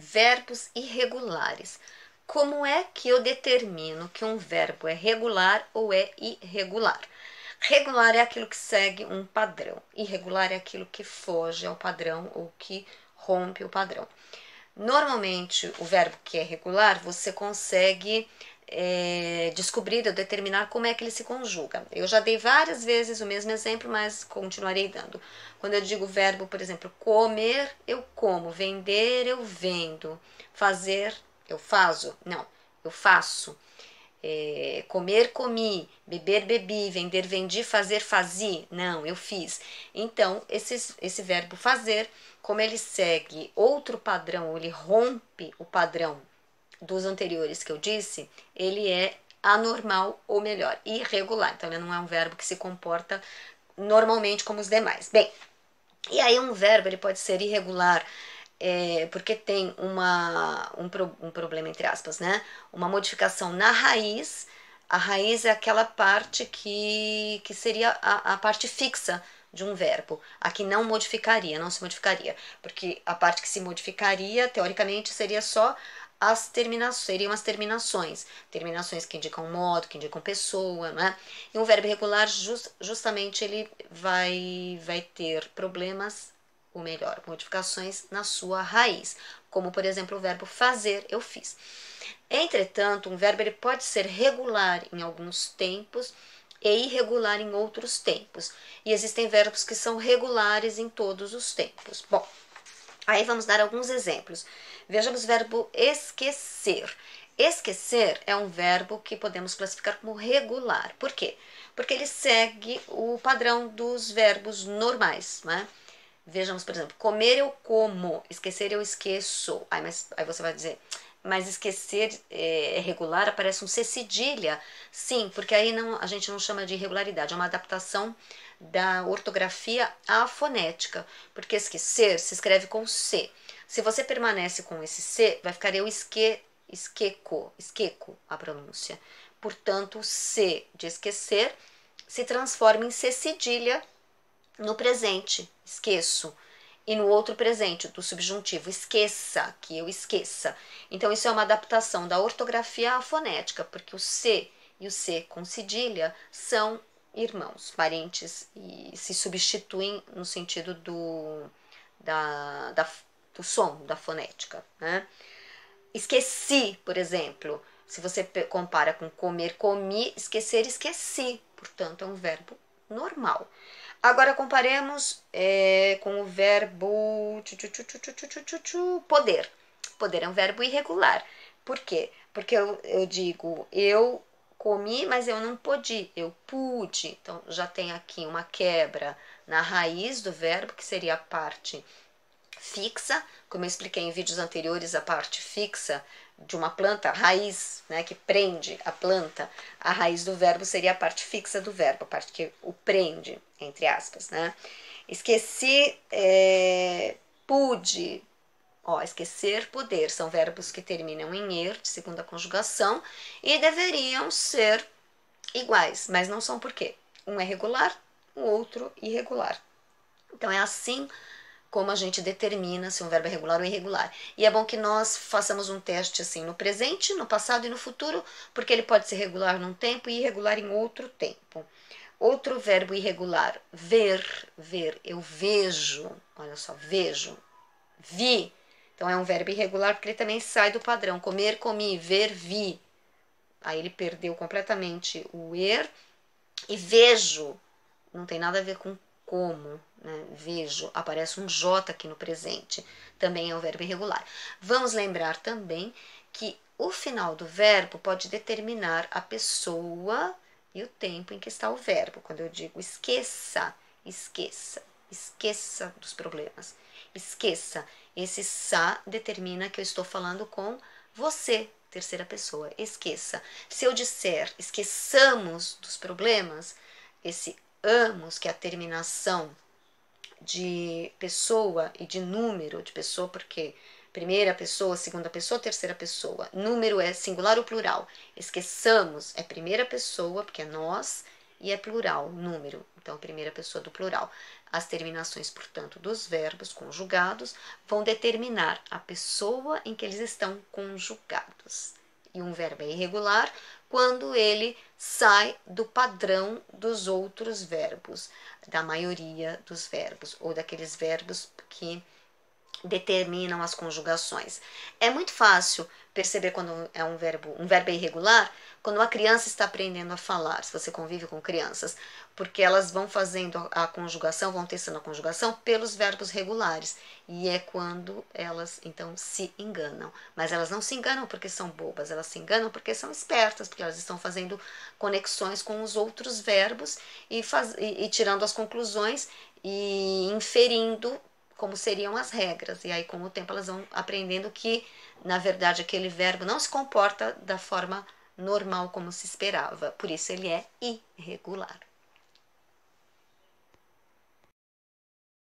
Verbos irregulares. Como é que eu determino que um verbo é regular ou é irregular? Regular é aquilo que segue um padrão. Irregular é aquilo que foge ao padrão ou que rompe o padrão. Normalmente, o verbo que é regular, você consegue descobrir ou determinar como é que ele se conjuga. Eu já dei várias vezes o mesmo exemplo, mas continuarei dando. Quando eu digo verbo, por exemplo, comer, eu como. Vender, eu vendo. Fazer, eu faço. Não, eu faço. Comer, comi, beber, bebi, vender, vendi, fazer, fazi. Não, eu fiz. Então, esse verbo fazer, como ele segue outro padrão, ele rompe o padrão dos anteriores que eu disse, ele é anormal ou melhor, irregular. Então, ele não é um verbo que se comporta normalmente como os demais. Bem, e aí um verbo ele pode ser irregular porque tem um problema, entre aspas, né? Uma modificação na raiz. A raiz é aquela parte que seria a parte fixa de um verbo. Aqui não modificaria, não se modificaria. Porque a parte que se modificaria, teoricamente, seria só as terminações, seriam as terminações. Terminações que indicam modo, que indicam pessoa, né? E um verbo irregular, justamente, ele vai ter problemas, ou melhor, modificações na sua raiz, como por exemplo o verbo fazer, eu fiz. Entretanto, um verbo ele pode ser regular em alguns tempos e irregular em outros tempos. E existem verbos que são regulares em todos os tempos. Bom, aí vamos dar alguns exemplos. Vejamos o verbo esquecer. Esquecer é um verbo que podemos classificar como regular. Por quê? Porque ele segue o padrão dos verbos normais, né? Vejamos, por exemplo, comer eu como, esquecer eu esqueço. Aí você vai dizer, mas esquecer é regular, aparece um C cedilha. Sim, porque aí a gente não chama de irregularidade, é uma adaptação da ortografia à fonética. Porque esquecer se escreve com C. Se você permanece com esse C, vai ficar eu esqueco a pronúncia. Portanto, o C de esquecer se transforma em C cedilha no presente, esqueço. E no outro presente, do subjuntivo, esqueça, que eu esqueça. Então, isso é uma adaptação da ortografia à fonética, porque o C e o C com cedilha são irmãos, parentes, e se substituem no sentido do som, da fonética, né? Esqueci, por exemplo, se você compara com comer, comi, esquecer, esqueci. Portanto, é um verbo normal. Agora comparemos com o verbo poder. Poder é um verbo irregular. Por quê? Porque eu digo eu comi, mas eu não pude, eu pude. Então já tem aqui uma quebra na raiz do verbo, que seria a parte fixa, como eu expliquei em vídeos anteriores, a parte fixa de uma planta, a raiz, né, que prende a planta, a raiz do verbo seria a parte fixa do verbo, a parte que o prende, entre aspas, né? Esqueci, pude, esquecer, poder, são verbos que terminam em er, de segunda conjugação, e deveriam ser iguais, mas não são por quê? Um é regular, o outro irregular. Então é assim como a gente determina se um verbo é regular ou irregular. E é bom que nós façamos um teste assim no presente, no passado e no futuro, porque ele pode ser regular num tempo e irregular em outro tempo. Outro verbo irregular, ver, ver, eu vejo, olha só, vejo, vi. Então é um verbo irregular porque ele também sai do padrão, comer, comi, ver, vi. Aí ele perdeu completamente o er. E vejo, não tem nada a ver com como, né? Vejo, aparece um J aqui no presente, também é um verbo irregular. Vamos lembrar também que o final do verbo pode determinar a pessoa e o tempo em que está o verbo. Quando eu digo esqueça, esqueça, esqueça dos problemas, esqueça, esse sa determina que eu estou falando com você, terceira pessoa, esqueça. Se eu disser esqueçamos dos problemas, esse amos, que é a terminação de pessoa e de número de pessoa, porque primeira pessoa, segunda pessoa, terceira pessoa. Número é singular ou plural. Esqueçamos é primeira pessoa, porque é nós, e é plural, número. Então, primeira pessoa do plural. As terminações, portanto, dos verbos conjugados vão determinar a pessoa em que eles estão conjugados. E um verbo é irregular quando ele sai do padrão dos outros verbos, da maioria dos verbos, ou daqueles verbos que determinam as conjugações. É muito fácil perceber quando é um verbo é irregular, quando uma criança está aprendendo a falar, se você convive com crianças, porque elas vão fazendo a conjugação, vão testando a conjugação pelos verbos regulares, e é quando elas então se enganam. Mas elas não se enganam porque são bobas, elas se enganam porque são espertas, porque elas estão fazendo conexões com os outros verbos e tirando as conclusões e inferindo como seriam as regras. E aí, com o tempo, elas vão aprendendo que, na verdade, aquele verbo não se comporta da forma normal como se esperava. Por isso, ele é irregular.